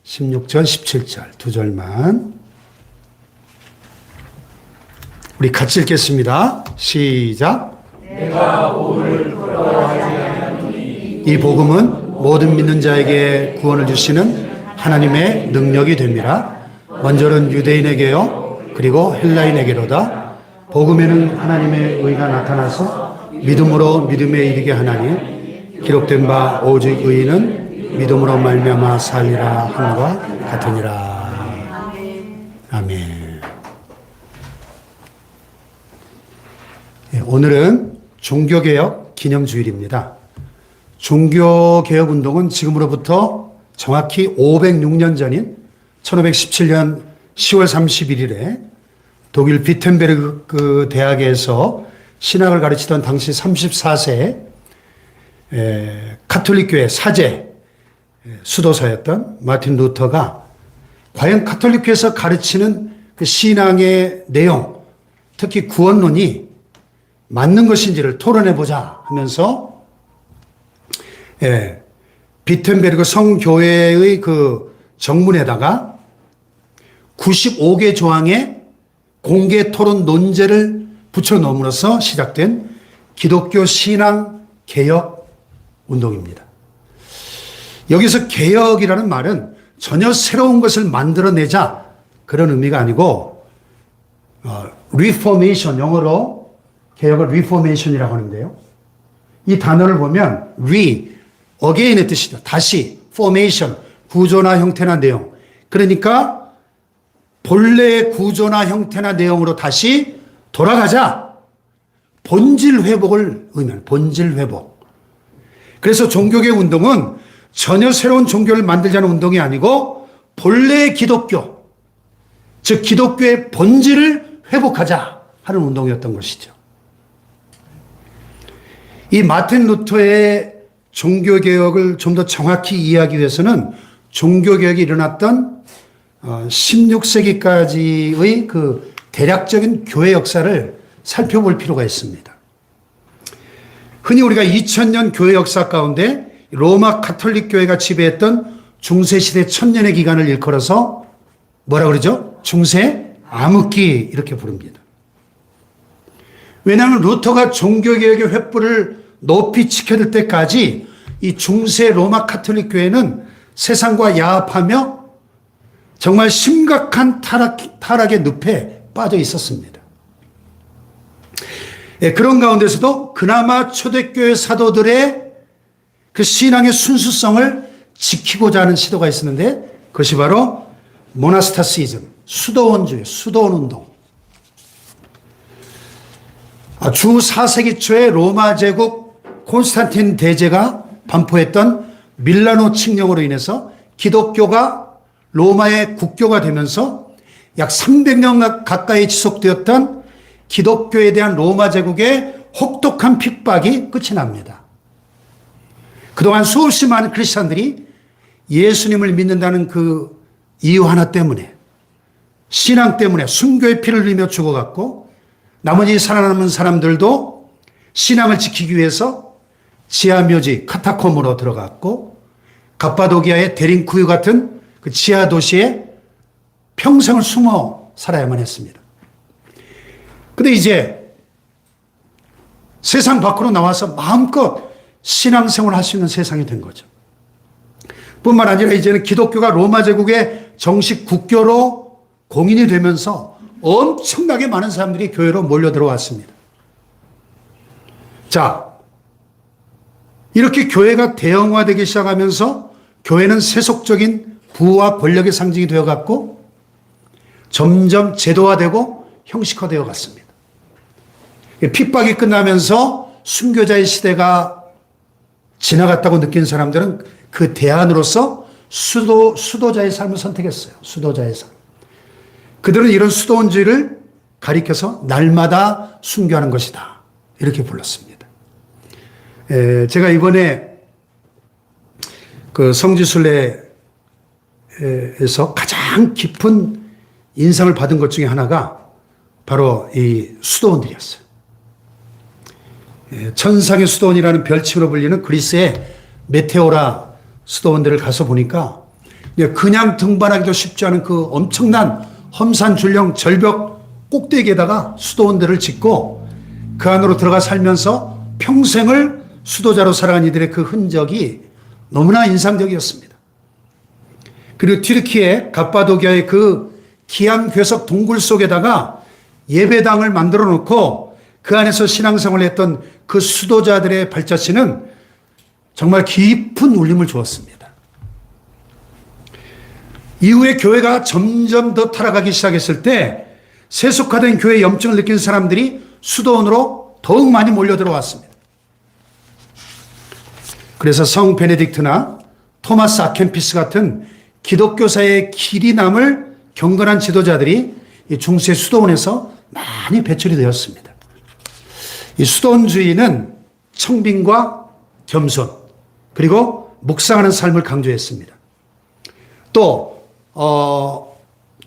16절, 17절 두 절만 우리 같이 읽겠습니다. 시작. 내가 오를 부러워하지 아니하노니 이 복음은 모든 믿는 자에게 구원을 주시는 하나님의 능력이 됩니다. 먼저는 유대인에게요, 그리고 헬라인에게로다. 복음에는 하나님의 의가 나타나서 믿음으로 믿음에 이르게 하나니 기록된 바 오직 의인은 믿음으로 말미암아 살리라 함과 같으니라. 아멘. 오늘은 종교개혁 기념주일입니다. 종교개혁운동은 지금으로부터 정확히 506년 전인 1517년 10월 31일에 독일 비텐베르크 대학에서 신학을 가르치던 당시 34세 카톨릭교회 사제 수도사였던 마틴 루터가 과연 카톨릭교회에서 가르치는 그 신앙의 내용, 특히 구원론이 맞는 것인지를 토론해보자 하면서 비텐베르크 성교회의 그 정문에다가 95개 조항의 공개 토론 논제를 붙여놓음으로써 시작된 기독교 신앙 개혁 운동입니다. 여기서 개혁이라는 말은 전혀 새로운 것을 만들어내자 그런 의미가 아니고 reformation, 영어로 개혁을 reformation이라고 하는데요. 이 단어를 보면 again의 뜻이죠. 다시, formation, 구조나 형태나 내용. 그러니까 본래의 구조나 형태나 내용으로 다시 돌아가자. 본질 회복을 의미하는 본질 회복. 그래서 종교개혁 운동은 전혀 새로운 종교를 만들자는 운동이 아니고 본래의 기독교, 즉 기독교의 본질을 회복하자 하는 운동이었던 것이죠. 이 마틴 루터의 종교개혁을 좀 더 정확히 이해하기 위해서는 종교개혁이 일어났던 16세기까지의 그 대략적인 교회 역사를 살펴볼 필요가 있습니다. 흔히 우리가 2000년 교회 역사 가운데 로마 카톨릭 교회가 지배했던 중세시대 1000년의 기간을 일컬어서 뭐라 그러죠? 중세 암흑기 이렇게 부릅니다. 왜냐하면 루터가 종교개혁의 횃불을 높이 치켜들 때까지 이 중세 로마 카톨릭 교회는 세상과 야합하며 정말 심각한 타락의 늪에 빠져 있었습니다. 그런 가운데서도 그나마 초대교회 사도들의 그 신앙의 순수성을 지키고자 하는 시도가 있었는데 그것이 바로 모나스타시즘, 수도원주의, 수도원 운동. 주 4세기 초에 로마 제국 콘스탄틴 대제가 반포했던 밀라노 칙령으로 인해서 기독교가 로마의 국교가 되면서 약 300년 가까이 지속되었던 기독교에 대한 로마 제국의 혹독한 핍박이 끝이 납니다. 그동안 수없이 많은 크리스찬들이 예수님을 믿는다는 그 이유 하나 때문에, 신앙 때문에 순교의 피를 흘리며 죽어갔고 나머지 살아남은 사람들도 신앙을 지키기 위해서 지하묘지 카타콤으로 들어갔고 갑바도기아의 데린쿠유 같은 그 지하 도시에 평생을 숨어 살아야만 했습니다. 근데 이제 세상 밖으로 나와서 마음껏 신앙생활을 할 수 있는 세상이 된 거죠. 뿐만 아니라 이제는 기독교가 로마 제국의 정식 국교로 공인이 되면서 엄청나게 많은 사람들이 교회로 몰려 들어왔습니다. 자, 이렇게 교회가 대형화되기 시작하면서 교회는 세속적인 부와 권력의 상징이 되어갔고 점점 제도화되고 형식화되어 갔습니다. 핍박이 끝나면서 순교자의 시대가 지나갔다고 느낀 사람들은 그 대안으로서 수도자의 삶을 선택했어요. 수도자의 삶. 그들은 이런 수도원주의를 가리켜서 날마다 순교하는 것이다. 이렇게 불렀습니다. 제가 이번에 그 성지순례에서 가장 깊은 인상을 받은 것 중에 하나가 바로 이 수도원들이었어요. 천상의 수도원이라는 별칭으로 불리는 그리스의 메테오라 수도원들을 가서 보니까 그냥 등반하기도 쉽지 않은 그 엄청난 험산줄령 절벽 꼭대기에다가 수도원들을 짓고 그 안으로 들어가 살면서 평생을 수도자로 살아간 이들의 그 흔적이 너무나 인상적이었습니다. 그리고 튀르키예 갑바도기아의 그 기암괴석 동굴 속에다가 예배당을 만들어 놓고 그 안에서 신앙생활을 했던 그 수도자들의 발자취는 정말 깊은 울림을 주었습니다. 이후에 교회가 점점 더 타락하기 시작했을 때 세속화된 교회의 염증을 느낀 사람들이 수도원으로 더욱 많이 몰려 들어왔습니다. 그래서 성 베네딕트나 토마스 아켄피스 같은 기독교사의 길이 남을 경건한 지도자들이 이 중세 수도원에서 많이 배출이 되었습니다. 이 수도원주의는 청빙과 겸손 그리고 묵상하는 삶을 강조했습니다. 또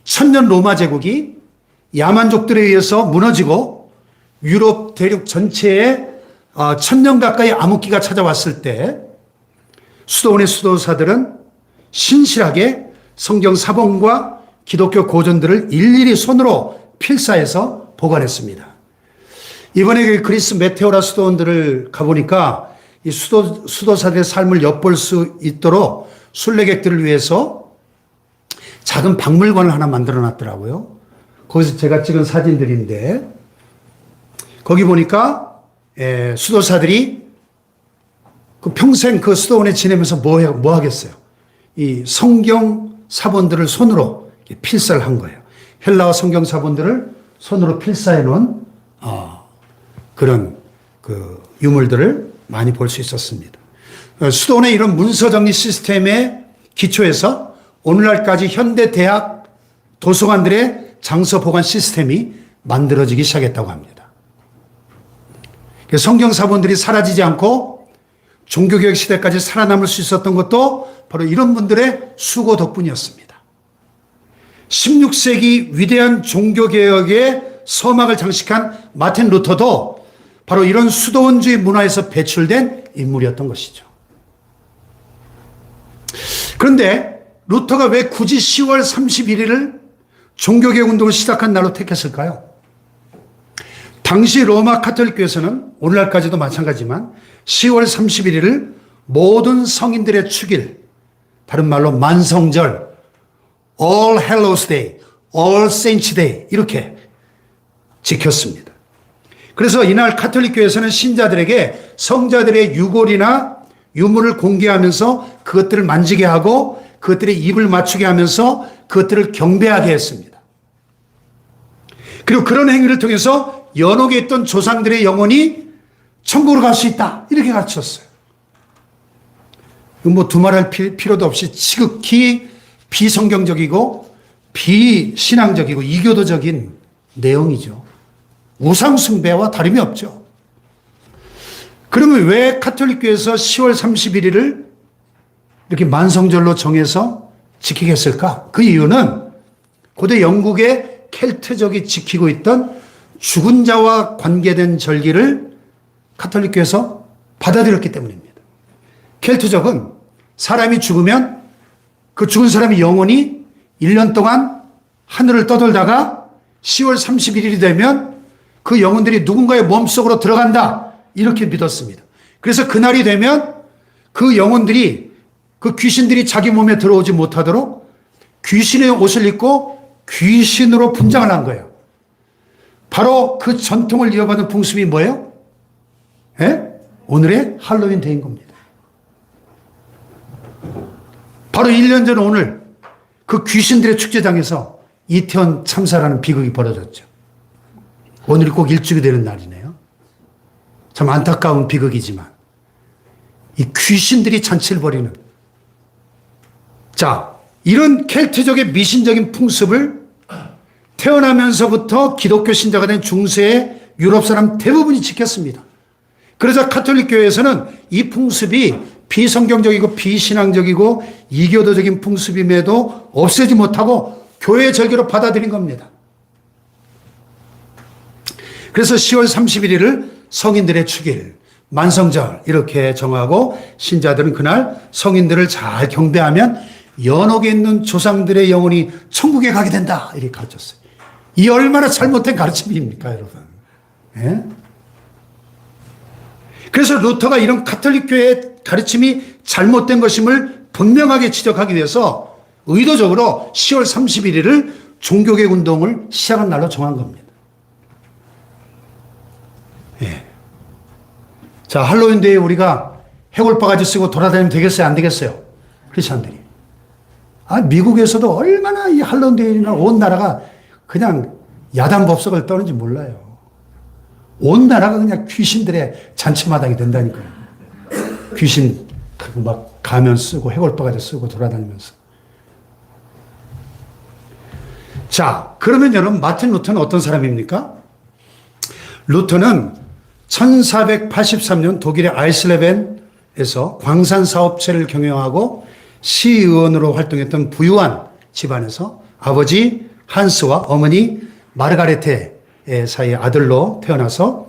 천년 로마 제국이 야만족들에 의해서 무너지고 유럽 대륙 전체에 천년 가까이 암흑기가 찾아왔을 때 수도원의 수도사들은 신실하게 성경 사본과 기독교 고전들을 일일이 손으로 필사해서 보관했습니다. 이번에 그리스 메테오라 수도원들을 가보니까 이 수도사들의 삶을 엿볼 수 있도록 순례객들을 위해서 작은 박물관을 하나 만들어 놨더라고요. 거기서 제가 찍은 사진들인데 거기 보니까 수도사들이 그 평생 그 수도원에 지내면서 뭐 하겠어요? 이 성경 사본들을 손으로 필사를 한 거예요. 헬라어 성경 사본들을 손으로 필사해 놓은 그런 그 유물들을 많이 볼 수 있었습니다. 수도원의 이런 문서 정리 시스템의 기초에서 오늘날까지 현대 대학 도서관들의 장서 보관 시스템이 만들어지기 시작했다고 합니다. 성경 사본들이 사라지지 않고 종교개혁 시대까지 살아남을 수 있었던 것도 바로 이런 분들의 수고 덕분이었습니다. 16세기 위대한 종교개혁의 서막을 장식한 마틴 루터도 바로 이런 수도원주의 문화에서 배출된 인물이었던 것이죠. 그런데 루터가 왜 굳이 10월 31일을 종교개혁 운동을 시작한 날로 택했을까요? 당시 로마 카톨릭 교회에서는 오늘날까지도 마찬가지지만 10월 31일을 모든 성인들의 축일, 다른 말로 만성절, All Hallows Day, All Saints Day 이렇게 지켰습니다. 그래서 이날 카톨릭 교회에서는 신자들에게 성자들의 유골이나 유물을 공개하면서 그것들을 만지게 하고 그것들의 입을 맞추게 하면서 그것들을 경배하게 했습니다. 그리고 그런 행위를 통해서 연옥에 있던 조상들의 영혼이 천국으로 갈 수 있다 이렇게 가르쳤어요. 뭐 두말할 필요도 없이 지극히 비성경적이고 비신앙적이고 이교도적인 내용이죠. 우상숭배와 다름이 없죠. 그러면 왜 카톨릭교회에서 10월 31일을 이렇게 만성절로 정해서 지키게 했을까? 그 이유는 고대 영국의 켈트족이 지키고 있던 죽은 자와 관계된 절기를 카톨릭교회에서 받아들였기 때문입니다. 켈트족은 사람이 죽으면 그 죽은 사람의 영혼이 1년 동안 하늘을 떠돌다가 10월 31일이 되면 그 영혼들이 누군가의 몸속으로 들어간다 이렇게 믿었습니다. 그래서 그날이 되면 그 영혼들이 그 귀신들이 자기 몸에 들어오지 못하도록 귀신의 옷을 입고 귀신으로 분장을 한 거예요. 바로 그 전통을 이어받은 풍습이 뭐예요? 오늘의 할로윈 데이인 겁니다. 바로 1년 전 오늘 그 귀신들의 축제장에서 이태원 참사라는 비극이 벌어졌죠. 오늘이 꼭 일주일이 되는 날이네요. 참 안타까운 비극이지만 이 귀신들이 잔치를 벌이는 자, 이런 켈트족의 미신적인 풍습을 태어나면서부터 기독교 신자가 된 중세의 유럽 사람 대부분이 지켰습니다. 그래서 카톨릭 교회에서는 이 풍습이 비성경적이고 비신앙적이고 이교도적인 풍습임에도 없애지 못하고 교회의 절기로 받아들인 겁니다. 그래서 10월 31일을 성인들의 축일, 만성절 이렇게 정하고 신자들은 그날 성인들을 잘 경배하면 연옥에 있는 조상들의 영혼이 천국에 가게 된다. 이렇게 가르쳤어요. 이 얼마나 잘못된 가르침입니까, 여러분? 예? 그래서 루터가 이런 가톨릭 교회의 가르침이 잘못된 것임을 분명하게 지적하기 위해서 의도적으로 10월 31일을 종교개혁 운동을 시작한 날로 정한 겁니다. 예. 자, 할로윈데이에 우리가 해골바가지 쓰고 돌아다니면 되겠어요? 안 되겠어요? 크리스찬들이. 미국에서도 얼마나 이 할로윈데이나 온 나라가 그냥 야단 법석을 떠는지 몰라요. 온 나라가 그냥 귀신들의 잔치마당이 된다니까요. 귀신 막 가면 쓰고 해골바가지 쓰고 돌아다니면서. 자, 그러면 여러분 마틴 루터는 어떤 사람입니까? 루터는 1483년 독일의 아이슬레벤에서 광산 사업체를 경영하고 시의원으로 활동했던 부유한 집안에서 아버지 한스와 어머니 마르가레테 사이의 아들로 태어나서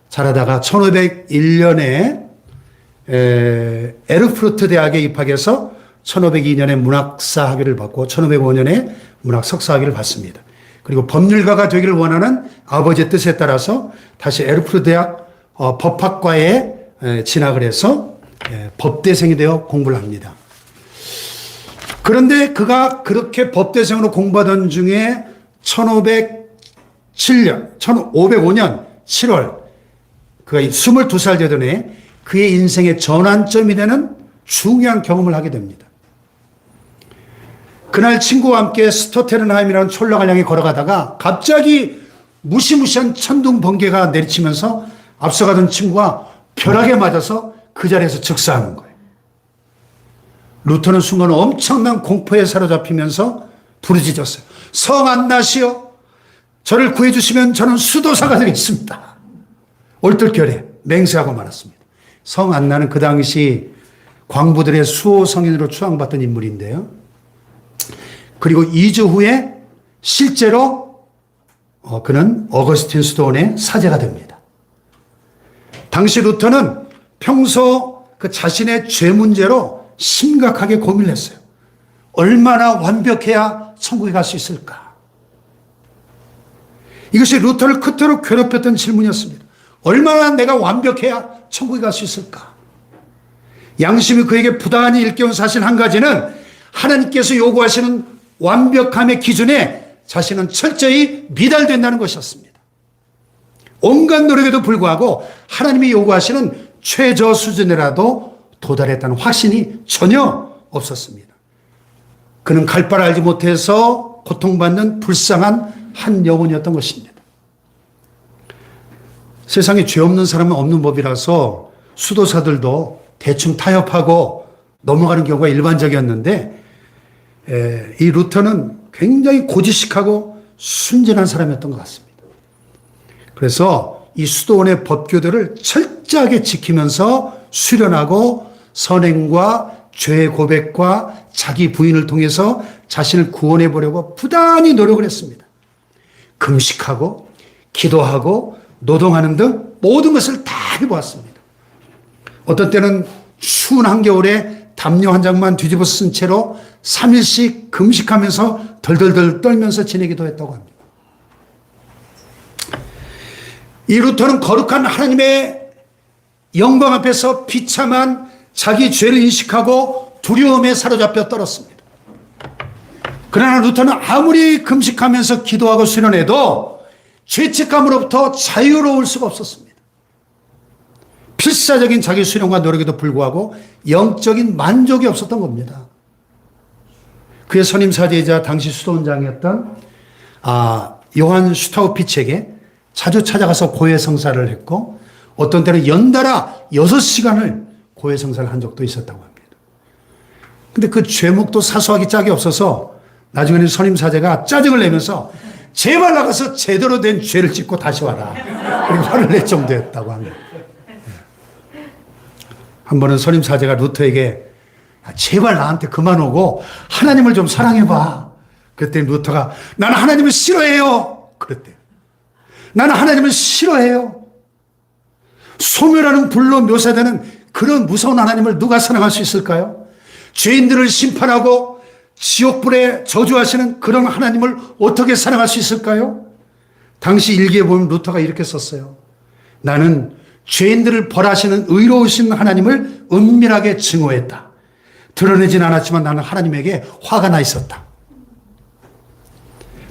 자라다가 1501년에 에르푸르트 대학에 입학해서 1502년에 문학사 학위를 받고 1505년에 문학 석사 학위를 받습니다. 그리고 법률가가 되기를 원하는 아버지의 뜻에 따라서 다시 에르푸르트 대학 법학과에 진학을 해서 법대생이 되어 공부를 합니다. 그런데 그가 그렇게 법대생으로 공부하던 중에 1505년 7월 그가 22살 되던 해 그의 인생의 전환점이 되는 중요한 경험을 하게 됩니다. 그날 친구와 함께 스토테른하임이라는 촌락을 향해 걸어가다가 갑자기 무시무시한 천둥 번개가 내리치면서 앞서가던 친구가 벼락에 맞아서 그 자리에서 즉사하는 거예요. 루터는 순간 엄청난 공포에 사로잡히면서 부르짖었어요. 성 안나시여, 저를 구해주시면 저는 수도사가 되겠습니다. 얼떨결에 맹세하고 말았습니다. 성 안나는 그 당시 광부들의 수호 성인으로 추앙받던 인물인데요. 그리고 2주 후에 실제로 그는 어거스틴 수도원의 사제가 됩니다. 당시 루터는 평소 그 자신의 죄 문제로 심각하게 고민을 했어요. 얼마나 완벽해야 천국에 갈 수 있을까? 이것이 루터를 그토록 괴롭혔던 질문이었습니다. 얼마나 내가 완벽해야 천국에 갈 수 있을까? 양심이 그에게 부단히 일깨운 사실 한 가지는 하나님께서 요구하시는 완벽함의 기준에 자신은 철저히 미달된다는 것이었습니다. 온갖 노력에도 불구하고 하나님이 요구하시는 최저 수준이라도 도달했다는 확신이 전혀 없었습니다. 그는 갈 바를 알지 못해서 고통받는 불쌍한 한 영혼이었던 것입니다. 세상에 죄 없는 사람은 없는 법이라서 수도사들도 대충 타협하고 넘어가는 경우가 일반적이었는데 이 루터는 굉장히 고지식하고 순진한 사람이었던 것 같습니다. 그래서 이 수도원의 법규들을 철저하게 지키면서 수련하고 선행과 죄 고백과 자기 부인을 통해서 자신을 구원해 보려고 부단히 노력을 했습니다. 금식하고 기도하고 노동하는 등 모든 것을 다 해보았습니다. 어떤 때는 추운 한겨울에 담요 한 장만 뒤집어 쓴 채로 3일씩 금식하면서 덜덜덜 떨면서 지내기도 했다고 합니다. 이 루터는 거룩한 하나님의 영광 앞에서 비참한 자기 죄를 인식하고 두려움에 사로잡혀 떨었습니다. 그러나 루터는 아무리 금식하면서 기도하고 수련해도 죄책감으로부터 자유로울 수가 없었습니다. 필사적인 자기 수련과 노력에도 불구하고 영적인 만족이 없었던 겁니다. 그의 선임 사제이자 당시 수도원장이었던 요한 슈타우피치에게 자주 찾아가서 고해성사를 했고 어떤 때는 연달아 6시간을 고해성사를 한 적도 있었다고 합니다. 근데 그 죄목도 사소하기 짝이 없어서 나중에는 선임 사제가 짜증을 내면서 제발 나가서 제대로 된 죄를 짓고 다시 와라. 그리고 화를 낼 정도였다고 합니다. 한 번은 선임 사제가 루터에게 제발 나한테 그만 오고 하나님을 좀 사랑해봐. 그랬더니 루터가 나는 하나님을 싫어해요. 그랬대요. 나는 하나님을 싫어해요. 소멸하는 불로 묘사되는 그런 무서운 하나님을 누가 사랑할 수 있을까요? 죄인들을 심판하고 지옥불에 저주하시는 그런 하나님을 어떻게 사랑할 수 있을까요? 당시 일기에 보면 루터가 이렇게 썼어요. 나는 죄인들을 벌하시는 의로우신 하나님을 은밀하게 증오했다. 드러내진 않았지만 나는 하나님에게 화가 나 있었다.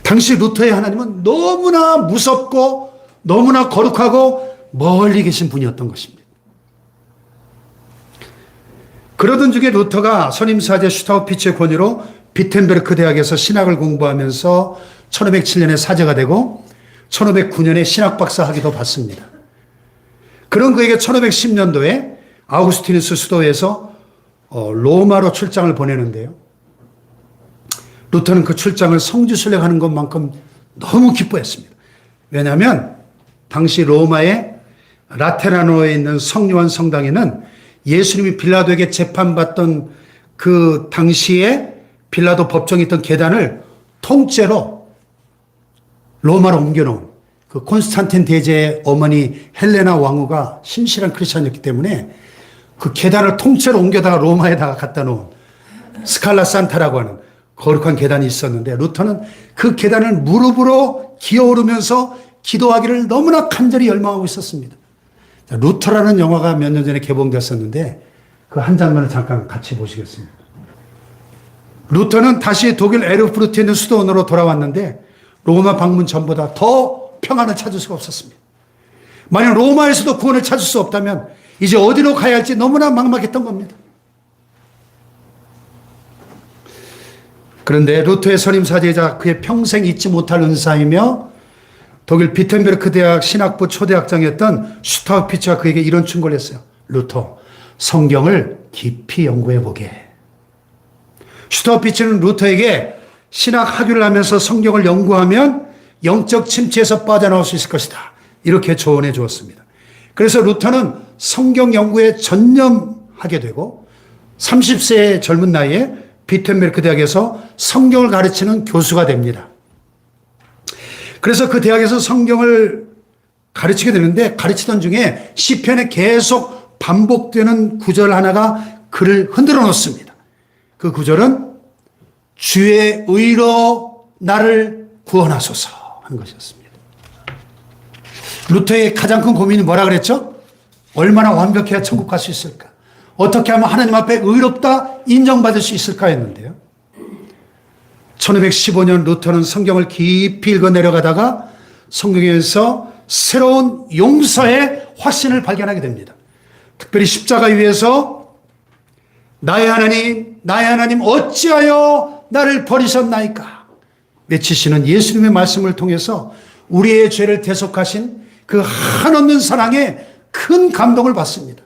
당시 루터의 하나님은 너무나 무섭고 너무나 거룩하고 멀리 계신 분이었던 것입니다. 그러던 중에 루터가 선임사제 슈타우피츠의 권유로 비텐베르크 대학에서 신학을 공부하면서 1507년에 사제가 되고 1509년에 신학박사 학위도 받습니다. 그런 그에게 1510년도에 아우구스티누스 수도에서 로마로 출장을 보내는데요. 루터는 그 출장을 성지순례하는 것만큼 너무 기뻐했습니다. 왜냐하면 당시 로마의 라테라노에 있는 성요한 성당에는 예수님이 빌라도에게 재판받던 그 당시에 빌라도 법정에 있던 계단을 통째로 로마로 옮겨놓은 그 콘스탄틴 대제의 어머니 헬레나 왕후가 신실한 크리스찬이었기 때문에 그 계단을 통째로 옮겨다가 로마에다가 갖다 놓은 스칼라 산타라고 하는 거룩한 계단이 있었는데 루터는 그 계단을 무릎으로 기어오르면서 기도하기를 너무나 간절히 열망하고 있었습니다. 루터라는 영화가 몇 년 전에 개봉됐었는데 그 한 장면을 잠깐 같이 보시겠습니다. 루터는 다시 독일 에르푸르트에 있는 수도원으로 돌아왔는데 로마 방문 전보다 더 평안을 찾을 수가 없었습니다. 만약 로마에서도 구원을 찾을 수 없다면 이제 어디로 가야 할지 너무나 막막했던 겁니다. 그런데 루터의 선임사제이자 그의 평생 잊지 못할 은사이며 독일 비텐베르크 대학 신학부 초대학장이었던 슈타우피츠가 그에게 이런 충고를 했어요. 루터, 성경을 깊이 연구해 보게. 슈타우피츠는 루터에게 신학 학위를 하면서 성경을 연구하면 영적 침체에서 빠져나올 수 있을 것이다. 이렇게 조언해 주었습니다. 그래서 루터는 성경 연구에 전념하게 되고 30세의 젊은 나이에 비텐베르크 대학에서 성경을 가르치는 교수가 됩니다. 그래서 그 대학에서 성경을 가르치게 되는데 가르치던 중에 시편에 계속 반복되는 구절 하나가 그를 흔들어 놓습니다. 그 구절은 주의 의로 나를 구원하소서 하는 것이었습니다. 루터의 가장 큰 고민이 뭐라 그랬죠? 얼마나 완벽해야 천국 갈 수 있을까? 어떻게 하면 하나님 앞에 의롭다 인정받을 수 있을까 했는데요. 1515년 루터는 성경을 깊이 읽어 내려가다가 성경에서 새로운 용서의 확신을 발견하게 됩니다. 특별히 십자가 위에서 나의 하나님 어찌하여 나를 버리셨나이까 외치시는 예수님의 말씀을 통해서 우리의 죄를 대속하신 그 한없는 사랑에 큰 감동을 받습니다.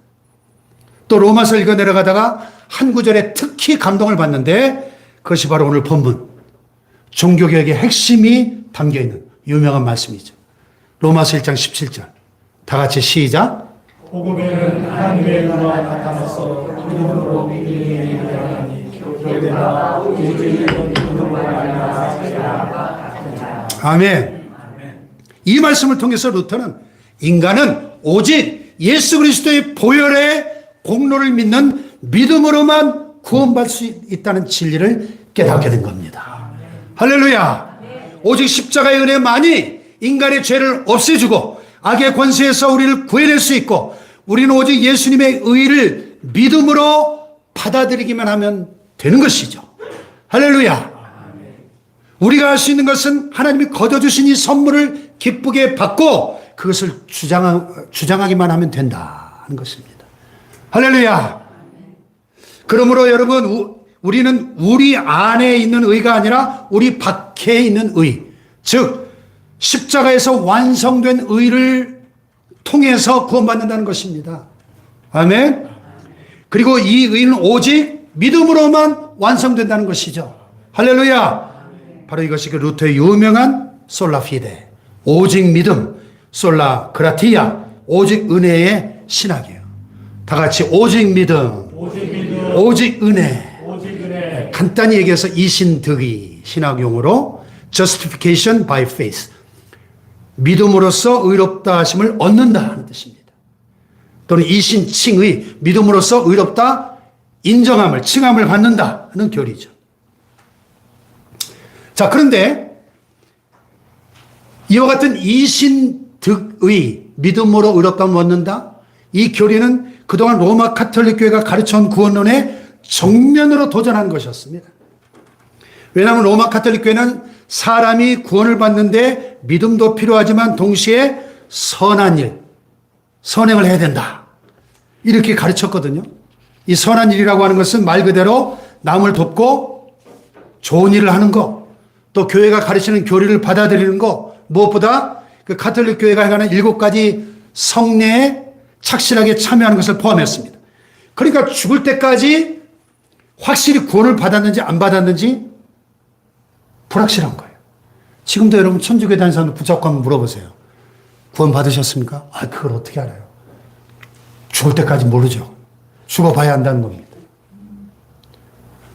또 로마서 읽어 내려가다가 한 구절에 특히 감동을 받는데 그것이 바로 오늘 본문 종교개혁의 핵심이 담겨있는 유명한 말씀이죠. 로마서 1장 17절 다 같이 시작. 복음에는 하나님의 은혜가 나타나서 믿음으로 믿음이 하나니 교회가 오직 믿음으로 말미암아 아멘. 이 말씀을 통해서 루터는 인간은 오직 예수 그리스도의 보혈의 공로를 믿는 믿음으로만 구원받을 수 있다는 진리를 깨닫게 된 겁니다. 할렐루야. 오직 십자가의 은혜만이 인간의 죄를 없애주고 악의 권세에서 우리를 구해낼 수 있고 우리는 오직 예수님의 의를 믿음으로 받아들이기만 하면 되는 것이죠. 할렐루야. 우리가 할 수 있는 것은 하나님이 거둬주신 이 선물을 기쁘게 받고 그것을 주장하기만 하면 된다는 것입니다. 할렐루야. 그러므로 여러분 우리는 우리 안에 있는 의가 아니라 우리 밖에 있는 의, 즉 십자가에서 완성된 의를 통해서 구원받는다는 것입니다. 아멘. 그리고 이 의는 오직 믿음으로만 완성된다는 것이죠. 할렐루야. 바로 이것이 그 루터의 유명한 솔라 피데, 오직 믿음, 솔라 그라티아, 오직 은혜의 신학이에요. 다 같이 오직 믿음, 오직 은혜. 간단히 얘기해서 이신득의 신학 용어로 justification by faith, 믿음으로써 의롭다 하심을 얻는다 하는 뜻입니다. 또는 이신칭의, 믿음으로써 의롭다 인정함을, 칭함을 받는다는 교리죠. 자, 그런데 이와 같은 이신득의 믿음으로 의롭다함을 얻는다. 이 교리는 그동안 로마 가톨릭 교회가 가르쳐온 구원론에 정면으로 도전한 것이었습니다. 왜냐하면 로마 가톨릭 교회는 사람이 구원을 받는데 믿음도 필요하지만 동시에 선한 일, 선행을 해야 된다. 이렇게 가르쳤거든요. 이 선한 일이라고 하는 것은 말 그대로 남을 돕고 좋은 일을 하는 것, 또 교회가 가르치는 교리를 받아들이는 것, 무엇보다 그 가톨릭 교회가 행하는 7가지 성례에 착실하게 참여하는 것을 포함했습니다. 그러니까 죽을 때까지 확실히 구원을 받았는지 안 받았는지 불확실한 거예요. 지금도 여러분 천주교에 다니는 사람들 붙잡고 한번 물어보세요. 구원 받으셨습니까? 아, 그걸 어떻게 알아요? 죽을 때까지 모르죠. 죽어봐야 한다는 겁니다.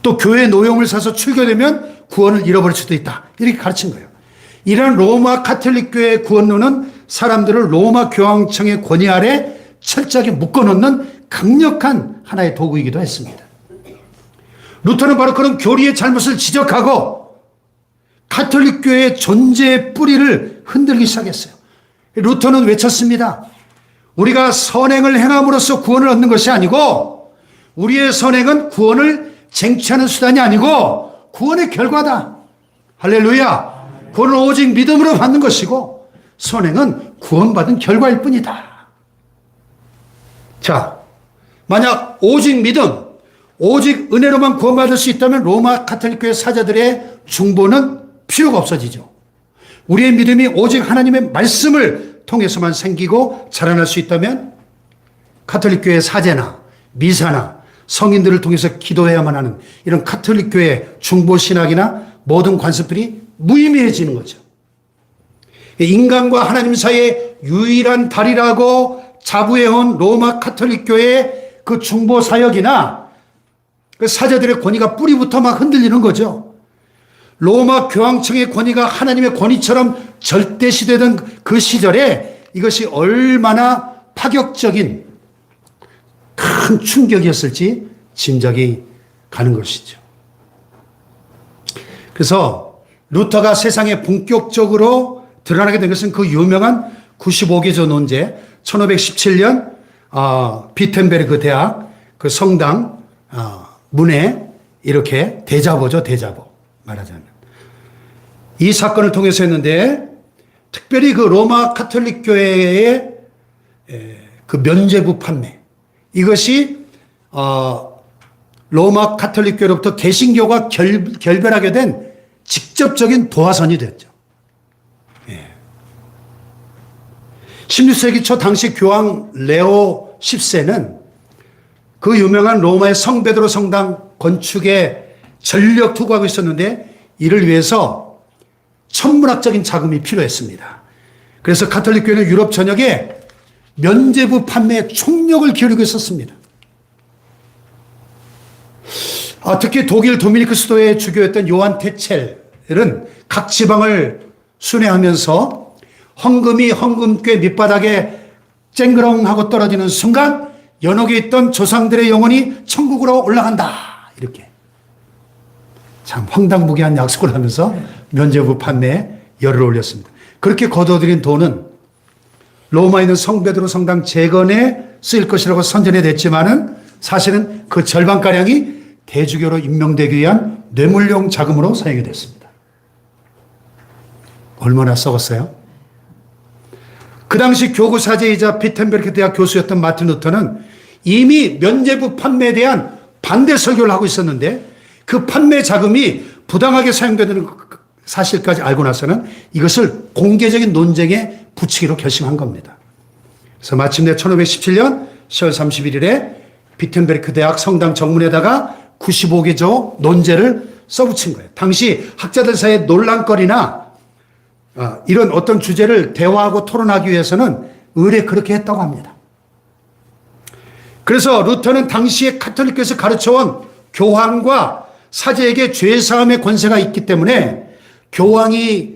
또 교회 노용을 사서 출교되면 구원을 잃어버릴 수도 있다. 이렇게 가르친 거예요. 이런 로마 가톨릭 교회의 구원론은 사람들을 로마 교황청의 권위 아래 철저하게 묶어놓는 강력한 하나의 도구이기도 했습니다. 루터는 바로 그런 교리의 잘못을 지적하고 가톨릭 교회의 존재의 뿌리를 흔들기 시작했어요. 루터는 외쳤습니다. 우리가 선행을 행함으로써 구원을 얻는 것이 아니고 우리의 선행은 구원을 쟁취하는 수단이 아니고 구원의 결과다. 할렐루야. 구원은 오직 믿음으로 받는 것이고 선행은 구원받은 결과일 뿐이다. 자, 만약 오직 믿음, 오직 은혜로만 구원받을 수 있다면 로마 가톨릭 교회 사자들의 중보는 필요가 없어지죠. 우리의 믿음이 오직 하나님의 말씀을 통해서만 생기고 자라날 수 있다면 가톨릭 교회 사제나 미사나 성인들을 통해서 기도해야만 하는 이런 가톨릭 교회 중보 신학이나 모든 관습들이 무의미해지는 거죠. 인간과 하나님 사이의 유일한 다리라고 자부해온 로마 가톨릭 교회의 그 중보 사역이나 그 사제들의 권위가 뿌리부터 막 흔들리는 거죠. 로마 교황청의 권위가 하나님의 권위처럼 절대시되던 그 시절에 이것이 얼마나 파격적인 큰 충격이었을지 짐작이 가는 것이죠. 그래서 루터가 세상에 본격적으로 드러나게 된 것은 그 유명한 95개조 논제, 1517년 비텐베르그 대학 그 성당 문에 이렇게 대자보죠, 대자보 말하자면. 이 사건을 통해서 했는데 특별히 그 로마 가톨릭 교회의 그 면죄부 판매, 이것이 로마 가톨릭 교회로부터 개신교가 결별하게 된 직접적인 도화선이 됐죠. 16세기 초 당시 교황 레오 10세는 그 유명한 로마의 성베드로 성당 건축에 전력 투구하고 있었는데 이를 위해서 천문학적인 자금이 필요했습니다. 그래서 가톨릭 교회는 유럽 전역에 면죄부 판매에 총력을 기울이고 있었습니다. 특히 독일 도미니크 수도의 주교였던 요한 테첼은 각 지방을 순회하면서 헌금이 헌금궤 밑바닥에 쨍그렁하고 떨어지는 순간 연옥에 있던 조상들의 영혼이 천국으로 올라간다. 이렇게 참 황당무계한 약속을 하면서 면죄부 판매에 열을 올렸습니다. 그렇게 거둬들인 돈은 로마에 있는 성베드로 성당 재건에 쓰일 것이라고 선전해 냈지만은 사실은 그 절반가량이 대주교로 임명되기 위한 뇌물용 자금으로 사용이 됐습니다. 얼마나 썩었어요? 그 당시 교구 사제이자 비텐베르크 대학 교수였던 마틴 루터는 이미 면죄부 판매에 대한 반대 설교를 하고 있었는데 그 판매 자금이 부당하게 사용되는 사실까지 알고 나서는 이것을 공개적인 논쟁에 붙이기로 결심한 겁니다. 그래서 마침내 1517년 10월 31일에 비텐베르크 대학 성당 정문에다가 95개조 논제를 써붙인 거예요. 당시 학자들 사이에 논란거리나 이런 어떤 주제를 대화하고 토론하기 위해서는 의례 그렇게 했다고 합니다. 그래서 루터는 당시에 가톨릭교에서 가르쳐온 교황과 사제에게 죄사함의 권세가 있기 때문에 교황이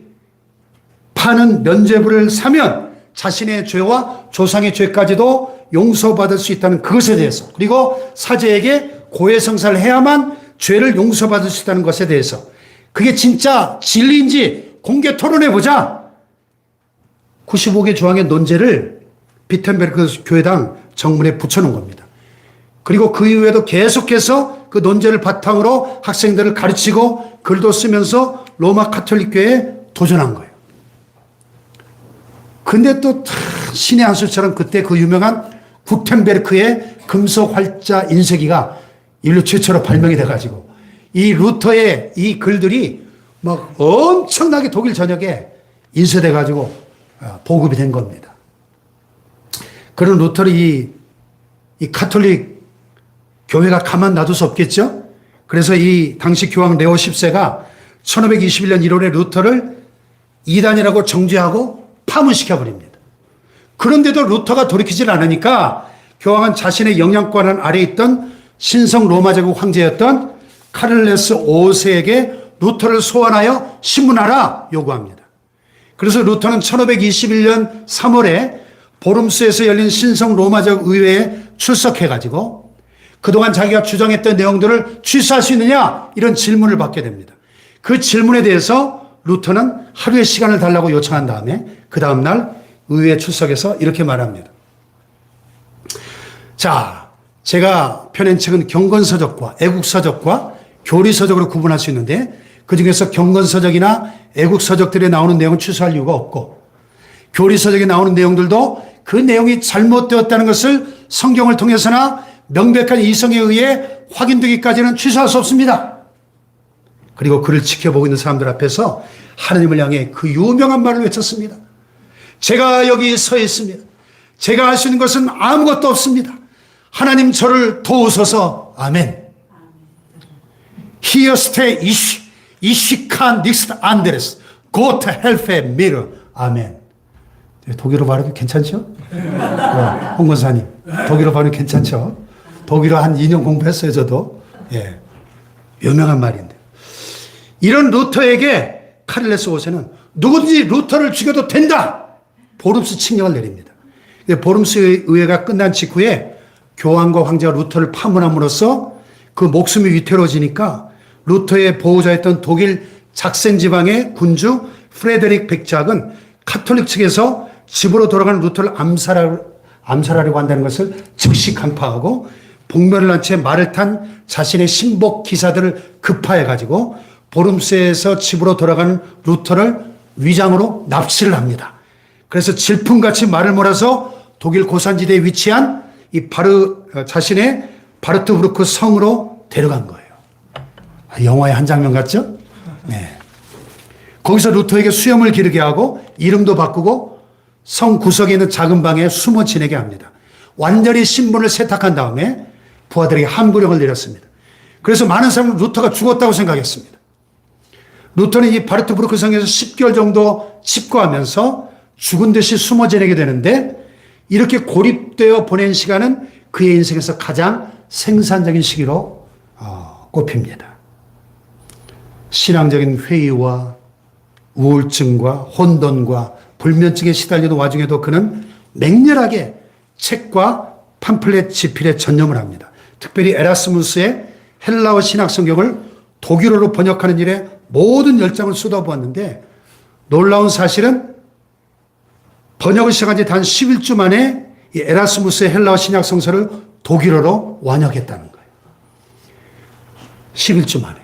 파는 면죄부를 사면 자신의 죄와 조상의 죄까지도 용서받을 수 있다는 그것에 대해서, 그리고 사제에게 고해성사를 해야만 죄를 용서받을 수 있다는 것에 대해서 그게 진짜 진리인지 공개 토론해보자. 95개 조항의 논제를 비텐베르크 교회당 정문에 붙여놓은 겁니다. 그리고 그 이후에도 계속해서 그 논제를 바탕으로 학생들을 가르치고 글도 쓰면서 로마 카톨릭 교회에 도전한 거예요. 근데 또 신의 한 수처럼 그때 그 유명한 구텐베르크의 금속 활자 인쇄기가 인류 최초로 발명이 돼가지고 이 루터의 이 글들이 막 엄청나게 독일 전역에 인쇄돼가지고 보급이 된 겁니다. 그런 루터를 이 카톨릭 교회가 가만 놔둘 수 없겠죠? 그래서 이 당시 교황 레오 10세가 1521년 1월에 루터를 이단이라고 정죄하고 파문시켜버립니다. 그런데도 루터가 돌이키질 않으니까 교황은 자신의 영향권 아래에 있던 신성 로마 제국 황제였던 카를레스 5세에게 루터를 소환하여 신문하라 요구합니다. 그래서 루터는 1521년 3월에 보름스에서 열린 신성 로마 제국 의회에 출석해가지고 그동안 자기가 주장했던 내용들을 취소할 수 있느냐 이런 질문을 받게 됩니다. 그 질문에 대해서 루터는 하루의 시간을 달라고 요청한 다음에 그 다음날 의회에 출석해서 이렇게 말합니다. 자, 제가 펴낸 책은 경건서적과 애국서적과 교리서적으로 구분할 수 있는데 그중에서 경건서적이나 애국서적들에 나오는 내용은 취소할 이유가 없고 교리서적에 나오는 내용들도 그 내용이 잘못되었다는 것을 성경을 통해서나 명백한 이성에 의해 확인되기까지는 취소할 수 없습니다. 그리고 그를 지켜보고 있는 사람들 앞에서 하나님을 향해 그 유명한 말을 외쳤습니다. 제가 여기 서 있습니다. 제가 할 수 있는 것은 아무것도 없습니다. 하나님 저를 도우소서. 아멘. Hier stehe ich kann nicht anderes. Gott helfe mir. 아멘. 독일어 발음이 괜찮죠? 홍 권사님, 독일어 발음이 괜찮죠? 독일어 한 2년 공부했어요, 저도. 예. 유명한 말인데. 이런 루터에게 카를레스 5세는 누구든지 루터를 죽여도 된다! 보름스 칙령을 내립니다. 보름스 의회가 끝난 직후에 교황과 황제가 루터를 파문함으로써 그 목숨이 위태로워지니까 루터의 보호자였던 독일 작센 지방의 군주 프레데릭 백작은 카톨릭 측에서 집으로 돌아가는 루터를 암살하려고 한다는 것을 즉시 간파하고 복면을 난 채 말을 탄 자신의 신복 기사들을 급파해가지고 보름스에서 집으로 돌아가는 루터를 위장으로 납치를 합니다. 그래서 질풍같이 말을 몰아서 독일 고산지대에 위치한 자신의 바르트부르크 성으로 데려간 거예요. 영화의 한 장면 같죠? 네. 거기서 루터에게 수염을 기르게 하고 이름도 바꾸고 성 구석에 있는 작은 방에 숨어 지내게 합니다. 완전히 신분을 세탁한 다음에 부하들에게 함구령을 내렸습니다. 그래서 많은 사람은 루터가 죽었다고 생각했습니다. 루터는 이 바르트부르크 성에서 10개월 정도 칩거하면서 죽은 듯이 숨어 지내게 되는데 이렇게 고립되어 보낸 시간은 그의 인생에서 가장 생산적인 시기로 꼽힙니다. 신앙적인 회의와 우울증과 혼돈과 불면증에 시달리는 와중에도 그는 맹렬하게 책과 팜플렛 집필에 전념을 합니다. 특별히 에라스무스의 헬라어 신학 성경을 독일어로 번역하는 일에 모든 열정을 쏟아부었는데 놀라운 사실은 번역을 시작한 지 단 11주 만에 이 에라스무스의 헬라어 신약 성서를 독일어로 완역했다는 거예요. 11주 만에.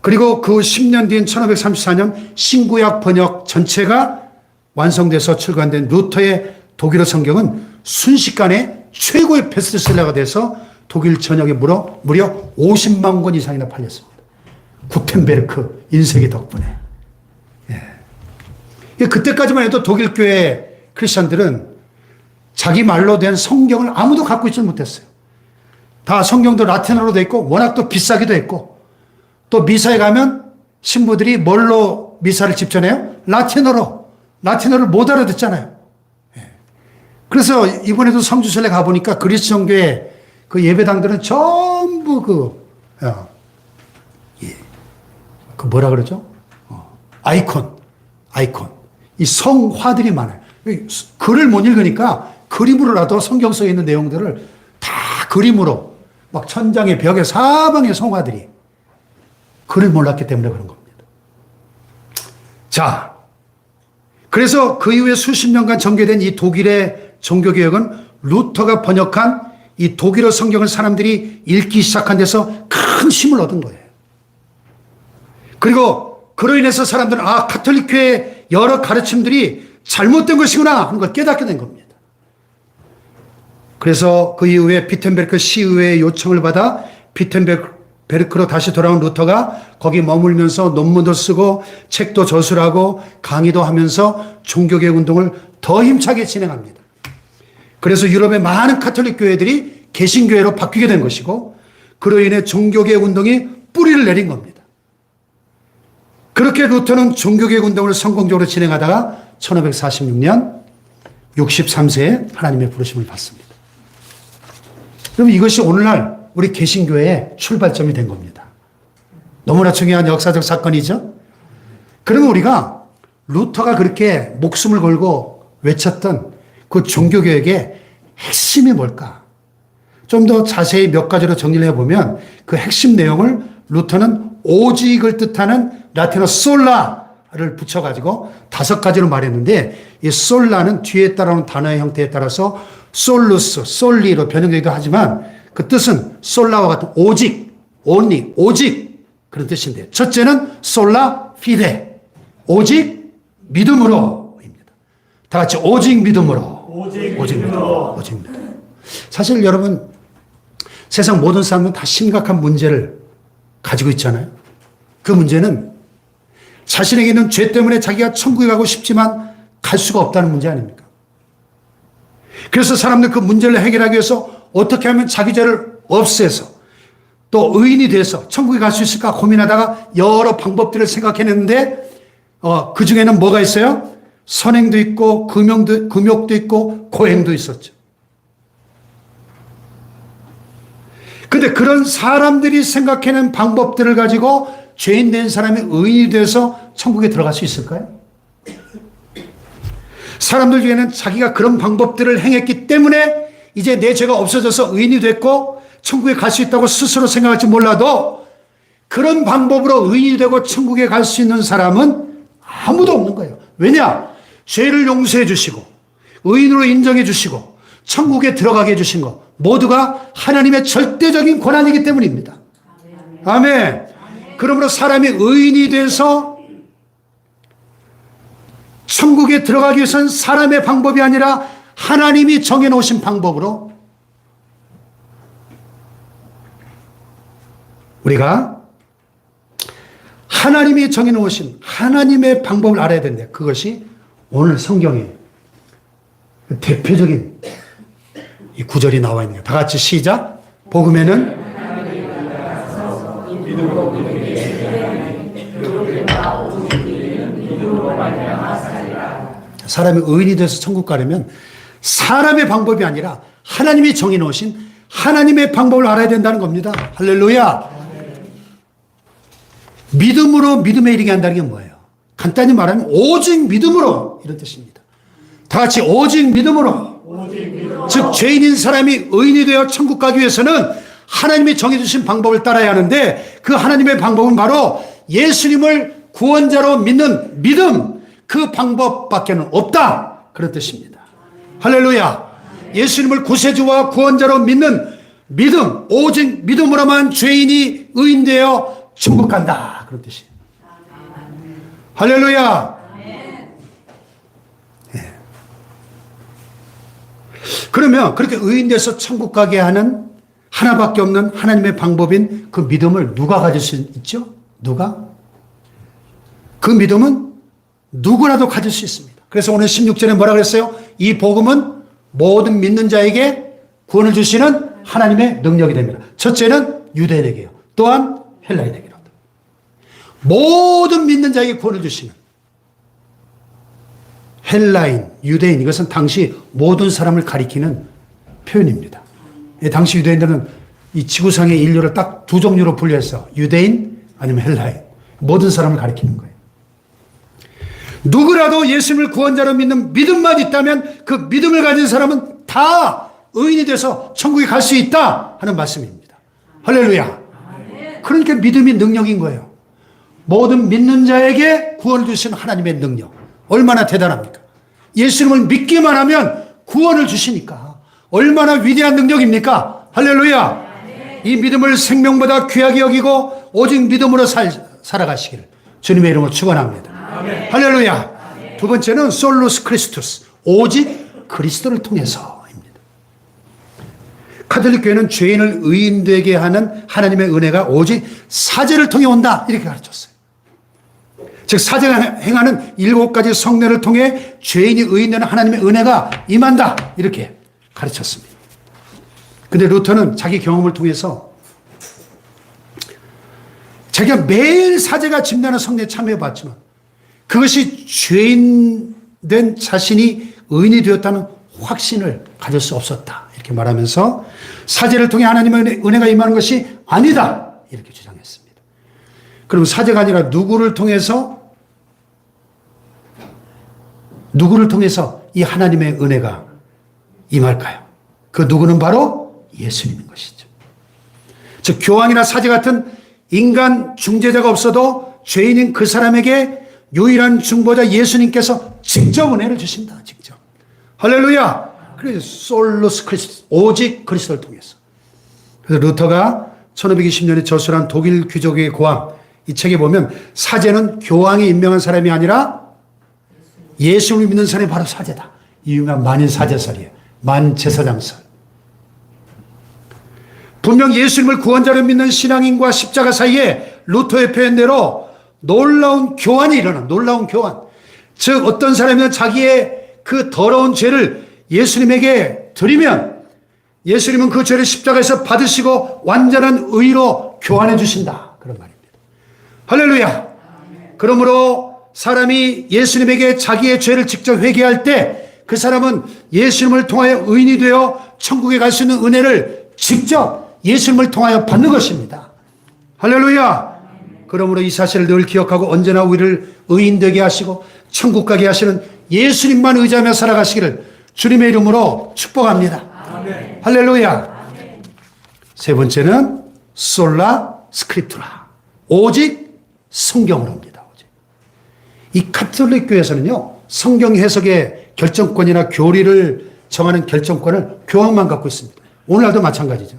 그리고 그 10년 뒤인 1534년 신구약 번역 전체가 완성돼서 출간된 루터의 독일어 성경은 순식간에 최고의 베스트셀러가 돼서 독일 전역에 무려 50만 권 이상이나 팔렸습니다. 구텐베르크 인쇄기 덕분에. 예. 그때까지만 해도 독일 교회 크리스천들은 자기 말로 된 성경을 아무도 갖고 있지 못했어요. 다 성경도 라틴어로 돼 있고 워낙 또 비싸기도 했고 또 미사에 가면 신부들이 뭘로 미사를 집전해요? 라틴어를 못 알아듣잖아요. 예. 그래서 이번에도 성주설에 가보니까 그리스 정교회 그 예배당들은 전부 그 뭐라 그러죠? 아이콘. 이 성화들이 많아요. 글을 못 읽으니까 그림으로라도 성경 속에 있는 내용들을 다 그림으로 막 천장에 벽에 사방에 성화들이 그를 몰랐기 때문에 그런 겁니다. 자, 그래서 그 이후에 수십 년간 전개된 이 독일의 종교개혁은 루터가 번역한 이 독일어 성경을 사람들이 읽기 시작한 데서 큰 힘을 얻은 거예요. 그리고 그로 인해서 사람들은 가톨릭교회의 여러 가르침들이 잘못된 것이구나 하는 걸 깨닫게 된 겁니다. 그래서 그 이후에 비텐베르크 시의회의 요청을 받아 비텐베르크로 다시 돌아온 루터가 거기 머물면서 논문도 쓰고 책도 저술하고 강의도 하면서 종교개혁 운동을 더 힘차게 진행합니다. 그래서 유럽의 많은 가톨릭 교회들이 개신교회로 바뀌게 된 것이고 그로 인해 종교개혁 운동이 뿌리를 내린 겁니다. 그렇게 루터는 종교개혁 운동을 성공적으로 진행하다가 1546년 63세에 하나님의 부르심을 받습니다. 그럼 이것이 오늘날 우리 개신교회의 출발점이 된 겁니다. 너무나 중요한 역사적 사건이죠. 그러면 우리가 루터가 그렇게 목숨을 걸고 외쳤던 그 종교개혁의 핵심이 뭘까? 좀 더 자세히 몇 가지로 정리를 해보면 그 핵심 내용을 루터는 오직을 뜻하는 라틴어 솔라를 붙여가지고 5가지로 말했는데 이 솔라는 뒤에 따라오는 단어의 형태에 따라서 솔루스, 솔리로 변형되기도 하지만 그 뜻은 솔라와 같은 오직, only, 오직 그런 뜻인데 첫째는 솔라 피데, 오직 믿음으로입니다. 다 같이 오직 믿음으로. 오직 믿음으로. 사실 여러분 세상 모든 사람은 다 심각한 문제를 가지고 있잖아요. 그 문제는 자신에게 있는 죄 때문에 자기가 천국에 가고 싶지만 갈 수가 없다는 문제 아닙니까? 그래서 사람들 그 문제를 해결하기 위해서 어떻게 하면 자기 죄를 없애서 또 의인이 돼서 천국에 갈 수 있을까 고민하다가 여러 방법들을 생각해냈는데 그 중에는 뭐가 있어요? 선행도 있고 금욕도 있고 고행도 있었죠. 근데 그런 사람들이 생각해낸 방법들을 가지고 죄인 된 사람이 의인이 돼서 천국에 들어갈 수 있을까요? 사람들 중에는 자기가 그런 방법들을 행했기 때문에 이제 내 죄가 없어져서 의인이 됐고 천국에 갈 수 있다고 스스로 생각할지 몰라도 그런 방법으로 의인이 되고 천국에 갈 수 있는 사람은 아무도 없는 거예요. 왜냐? 죄를 용서해 주시고 의인으로 인정해 주시고 천국에 들어가게 해주신 것 모두가 하나님의 절대적인 권한이기 때문입니다. 아멘. 그러므로 사람이 의인이 돼서 천국에 들어가기 위해서는 사람의 방법이 아니라 하나님이 정해놓으신 방법으로 우리가 하나님이 정해놓으신 하나님의 방법을 알아야 되는데 그것이 오늘 성경에 대표적인 이 구절이 나와 있는 거예요. 다 같이 시작. 복음에는 사람이 의인이 돼서 천국 가려면 사람의 방법이 아니라 하나님이 정해놓으신 하나님의 방법을 알아야 된다는 겁니다. 할렐루야. 믿음으로 믿음에 이르게 한다는 게 뭐예요? 간단히 말하면 오직 믿음으로 이런 뜻입니다. 다 같이 오직 믿음으로. 즉 죄인인 사람이 의인이 되어 천국 가기 위해서는 하나님이 정해주신 방법을 따라야 하는데 그 하나님의 방법은 바로 예수님을 구원자로 믿는 믿음 그 방법밖에는 없다 그런 뜻입니다. 할렐루야. 예수님을 구세주와 구원자로 믿는 믿음 오직 믿음으로만 죄인이 의인되어 천국 간다 그런 뜻이에요. 할렐루야. 그러면 그렇게 의인돼서 천국 가게 하는 하나밖에 없는 하나님의 방법인 그 믿음을 누가 가질 수 있죠? 누가? 그 믿음은 누구라도 가질 수 있습니다. 그래서 오늘 16절에 뭐라 그랬어요? 이 복음은 모든 믿는 자에게 구원을 주시는 하나님의 능력이 됩니다. 첫째는 유대인에게요. 또한 헬라인에게로도. 모든 믿는 자에게 구원을 주시는 헬라인, 유대인 이것은 당시 모든 사람을 가리키는 표현입니다. 당시 유대인들은 이 지구상의 인류를 딱 두 종류로 분류해서 유대인 아니면 헬라인 모든 사람을 가리키는 거예요. 누구라도 예수님을 구원자로 믿는 믿음만 있다면 그 믿음을 가진 사람은 다 의인이 돼서 천국에 갈 수 있다 하는 말씀입니다. 할렐루야. 그러니까 믿음이 능력인 거예요. 모든 믿는 자에게 구원을 주신 하나님의 능력. 얼마나 대단합니까? 예수님을 믿기만 하면 구원을 주시니까 얼마나 위대한 능력입니까? 할렐루야. 이 믿음을 생명보다 귀하게 여기고 오직 믿음으로 살아가시기를 주님의 이름으로 축원합니다. 할렐루야. 두 번째는 솔루스 크리스투스, 오직 그리스도를 통해서입니다. 카톨릭 교회는 죄인을 의인되게 하는 하나님의 은혜가 오직 사제를 통해 온다 이렇게 가르쳤어요. 즉 사제가 행하는 7가지 성례를 통해 죄인이 의인되는 하나님의 은혜가 임한다 이렇게 가르쳤습니다. 근데 루터는 자기 경험을 통해서 자기가 매일 사제가 집례하는 성례에 참여해봤지만 그것이 죄인 된 자신이 의인이 되었다는 확신을 가질 수 없었다 이렇게 말하면서 사제를 통해 하나님의 은혜가 임하는 것이 아니다 이렇게 주장했습니다. 그럼 사제가 아니라 누구를 통해서 이 하나님의 은혜가 임할까요? 그 누구는 바로 예수님인 것이죠. 즉 교황이나 사제 같은 인간 중재자가 없어도 죄인인 그 사람에게 유일한 중보자 예수님께서 직접 은혜를 주신다. 직접. 할렐루야. 그래서 솔루스 크리스토스, 오직 그리스도를 통해서. 그래서 루터가 1520년에 저술한 독일 귀족의 고항 이 책에 보면 사제는 교황이 임명한 사람이 아니라 예수를 믿는 사람이 바로 사제다. 이 유명한 만인사제설이에요. 만제사장설. 분명 예수님을 구원자로 믿는 신앙인과 십자가 사이에 루터의 표현대로 놀라운 교환이 일어나. 놀라운 교환. 즉 어떤 사람은 자기의 그 더러운 죄를 예수님에게 드리면 예수님은 그 죄를 십자가에서 받으시고 완전한 의로 교환해 주신다. 그런 말입니다. 할렐루야. 그러므로 사람이 예수님에게 자기의 죄를 직접 회개할 때 그 사람은 예수님을 통하여 의인이 되어 천국에 갈 수 있는 은혜를 직접 예수님을 통하여 받는 것입니다. 할렐루야. 그러므로 이 사실을 늘 기억하고 언제나 우리를 의인되게 하시고 천국 가게 하시는 예수님만 의지하며 살아가시기를 주님의 이름으로 축복합니다. 아멘. 할렐루야. 아멘. 세 번째는 솔라 스크립투라, 오직 성경으로 합니다. 이 카톨릭 교회에서는요 성경 해석의 결정권이나 교리를 정하는 결정권을 교황만 갖고 있습니다. 오늘날도 마찬가지죠.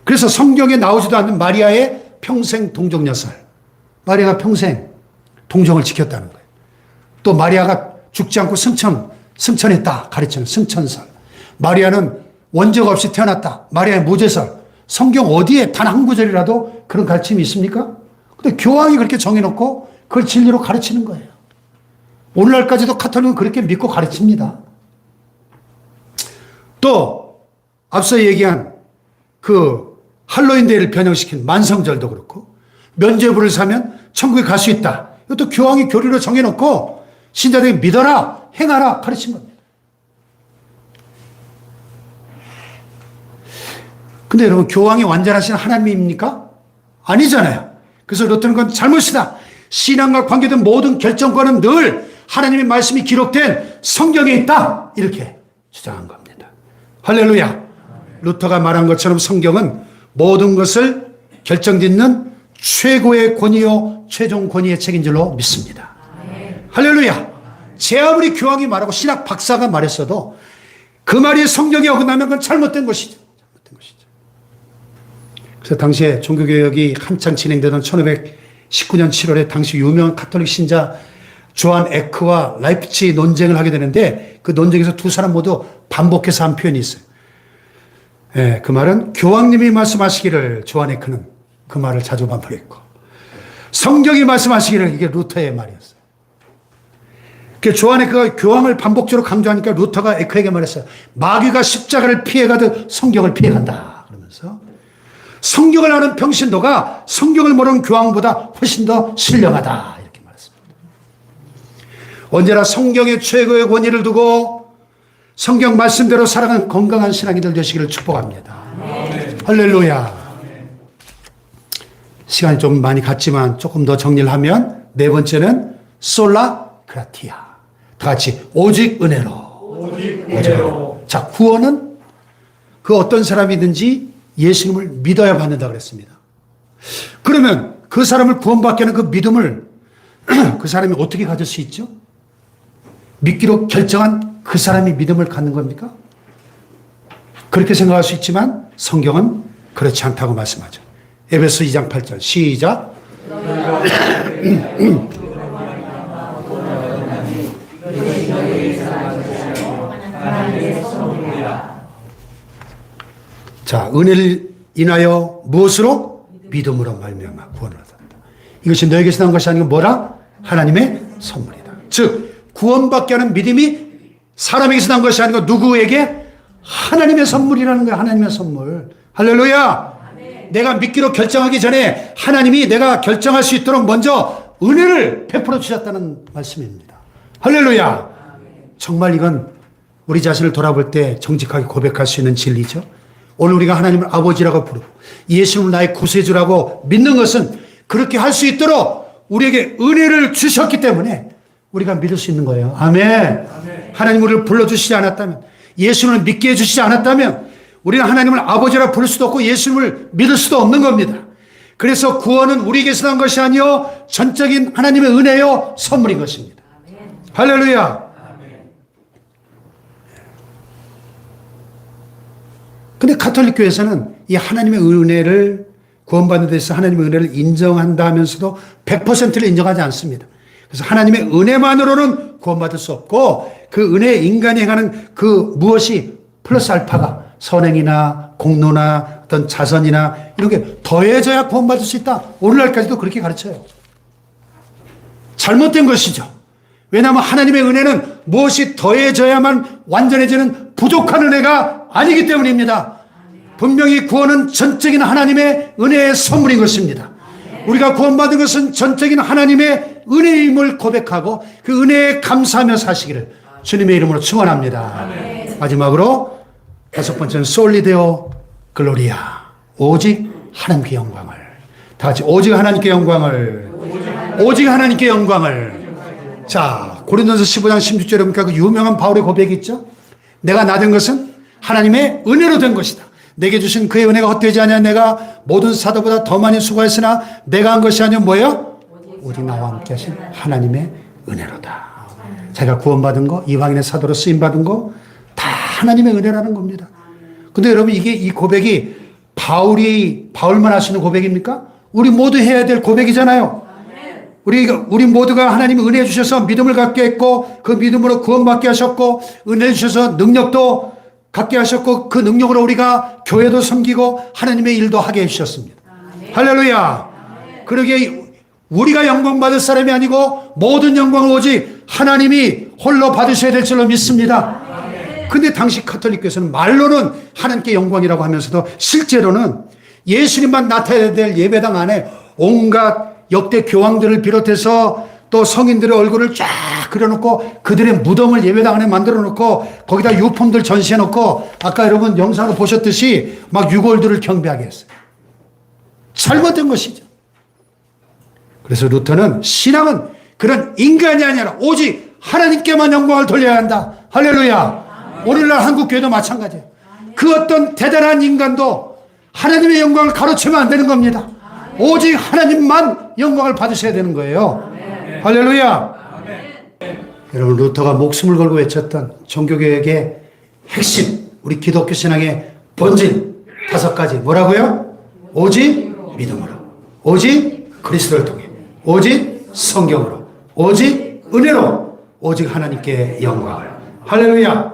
그래서 성경에 나오지도 않는 마리아의 평생 동정녀설, 마리아가 평생 동정을 지켰다는 거예요. 또 마리아가 죽지 않고 승천했다 가르치는 승천설, 마리아는 원죄가 없이 태어났다, 마리아의 무죄설. 성경 어디에 단 한 구절이라도 그런 가르침이 있습니까? 근데 교황이 그렇게 정해놓고 그걸 진리로 가르치는 거예요. 오늘날까지도 카톨릭은 그렇게 믿고 가르칩니다. 또 앞서 얘기한 그 할로윈 데이를 변형시킨 만성절도 그렇고 면죄부를 사면 천국에 갈 수 있다. 이것도 교황이 교리로 정해놓고 신자들에게 믿어라, 행하라 가르친 겁니다. 근데 여러분 교황이 완전하신 하나님입니까? 아니잖아요. 그래서 루터는 그건 잘못이다. 신앙과 관계된 모든 결정권은 늘 하나님의 말씀이 기록된 성경에 있다. 이렇게 주장한 겁니다. 할렐루야. 루터가 말한 것처럼 성경은 모든 것을 결정짓는 최고의 권위요 최종 권위의 책인 줄로 믿습니다. 할렐루야. 제 아무리 교황이 말하고 신학 박사가 말했어도 그 말이 성경에 어긋나면 그건 잘못된 것이죠. 잘못된 것이죠. 그래서 당시에 종교개혁이 한창 진행되던 1519년 7월에 당시 유명한 카톨릭 신자 조한 에크와 라이프치 논쟁을 하게 되는데 그 논쟁에서 두 사람 모두 반복해서 한 표현이 있어요. 예, 그 말은 교황님이 말씀하시기를 조한 에크는 그 말을 자주 반복했고 성경이 말씀하시기를 이게 루터의 말이었어요. 그 조한 에크가 교황을 반복적으로 강조하니까 루터가 에크에게 말했어요. 마귀가 십자가를 피해가듯 성경을 피해간다. 그러면서 성경을 아는 평신도가 성경을 모르는 교황보다 훨씬 더 신령하다. 이렇게 말했습니다. 언제나 성경의 최고의 권위를 두고 성경 말씀대로 살아가는 건강한 신앙인들 되시기를 축복합니다. 아멘. 할렐루야. 아멘. 시간이 좀 많이 갔지만 조금 더 정리를 하면 네 번째는 솔라 그라티아. 다 같이 오직 은혜로. 오직 은혜로. 자, 구원은 그 어떤 사람이든지 예수님을 믿어야 받는다 그랬습니다. 그러면 그 사람을 구원받게 하는 그 믿음을 그 사람이 어떻게 가질 수 있죠? 믿기로 결정한 그 사람이 믿음을 갖는 겁니까? 그렇게 생각할 수 있지만 성경은 그렇지 않다고 말씀하죠. 에베소 2장 8절 시작. 자, 은혜를 인하여 무엇으로? 믿음으로 말미암아 구원을 얻었다. 이것이 너에게서 난 것이 아니고 뭐라? 하나님의 선물이다. 즉 구원받게 하는 믿음이 사람에게서 난 것이 아니고 누구에게? 하나님의 선물이라는 거야. 하나님의 선물. 할렐루야. 내가 믿기로 결정하기 전에 하나님이 내가 결정할 수 있도록 먼저 은혜를 베풀어 주셨다는 말씀입니다. 할렐루야. 정말 이건 우리 자신을 돌아볼 때 정직하게 고백할 수 있는 진리죠. 오늘 우리가 하나님을 아버지라고 부르고 예수님을 나의 구세주라고 믿는 것은 그렇게 할 수 있도록 우리에게 은혜를 주셨기 때문에 우리가 믿을 수 있는 거예요. 아멘. 하나님 우리를 불러주시지 않았다면, 예수님을 믿게 해주시지 않았다면 우리는 하나님을 아버지라 부를 수도 없고 예수님을 믿을 수도 없는 겁니다. 그래서 구원은 우리에게서 난 것이 아니요 전적인 하나님의 은혜요 선물인 것입니다. 할렐루야. 근데 가톨릭 교회에서는 이 하나님의 은혜를 구원받는 데 있어서 하나님의 은혜를 인정한다 하면서도 100%를 인정하지 않습니다. 그래서 하나님의 은혜만으로는 구원받을 수 없고 그 은혜에 인간이 행하는 그 무엇이 플러스 알파가 선행이나 공로나 어떤 자선이나 이런 게 더해져야 구원받을 수 있다. 오늘날까지도 그렇게 가르쳐요. 잘못된 것이죠. 왜냐하면 하나님의 은혜는 무엇이 더해져야만 완전해지는 부족한 은혜가 아니기 때문입니다. 분명히 구원은 전적인 하나님의 은혜의 선물인 것입니다. 우리가 구원받은 것은 전적인 하나님의 은혜임을 고백하고 그 은혜에 감사하며 사시기를 주님의 이름으로 축원합니다. 마지막으로 다섯 번째는 솔리데오 글로리아. 오직 하나님께 영광을. 다 같이 오직 하나님께 영광을. 오직 하나님께 영광을. 자, 고린도서 15장 16절에 보니까 그 유명한 바울의 고백이 있죠. 내가 나 된 것은 하나님의 은혜로 된 것이다. 내게 주신 그의 은혜가 헛되지 아니하. 내가 모든 사도보다 더 많이 수고했으나 내가 한 것이 아니요 뭐예요? 오직 나와 함께 하신 하나님의 은혜로다. 자기가 구원받은 거, 이방인의 사도로 쓰임받은 거 다 하나님의 은혜라는 겁니다. 근데 여러분 이게 이 고백이 바울만 할 수 있는 고백입니까? 우리 모두 해야 될 고백이잖아요. 우리 모두가 하나님이 은혜 주셔서 믿음을 갖게 했고 그 믿음으로 구원받게 하셨고 은혜 주셔서 능력도 갖게 하셨고 그 능력으로 우리가 교회도 섬기고 하나님의 일도 하게 해주셨습니다. 할렐루야. 그러기에 우리가 영광 받을 사람이 아니고 모든 영광을 오직 하나님이 홀로 받으셔야 될 줄로 믿습니다. 근데 당시 가톨릭교에서는 말로는 하나님께 영광이라고 하면서도 실제로는 예수님만 나타나야 될 예배당 안에 온갖 역대 교황들을 비롯해서 또 성인들의 얼굴을 쫙 그려놓고 그들의 무덤을 예배당 안에 만들어 놓고 거기다 유품들 전시해 놓고 아까 여러분 영상으로 보셨듯이 막 유골들을 경배하게 했어요. 잘못된 것이죠. 그래서 루터는 신앙은 그런 인간이 아니라 오직 하나님께만 영광을 돌려야 한다. 할렐루야. 오늘날 한국교회도 마찬가지예요. 그 어떤 대단한 인간도 하나님의 영광을 가로채면 안 되는 겁니다. 오직 하나님만 영광을 받으셔야 되는 거예요. 할렐루야. 여러분 루터가 목숨을 걸고 외쳤던 종교개혁의 핵심, 우리 기독교 신앙의 본질 5가지 뭐라고요? 오직 믿음으로, 오직 그리스도를 통해, 오직 성경으로, 오직 은혜로, 오직 하나님께 영광을. 할렐루야.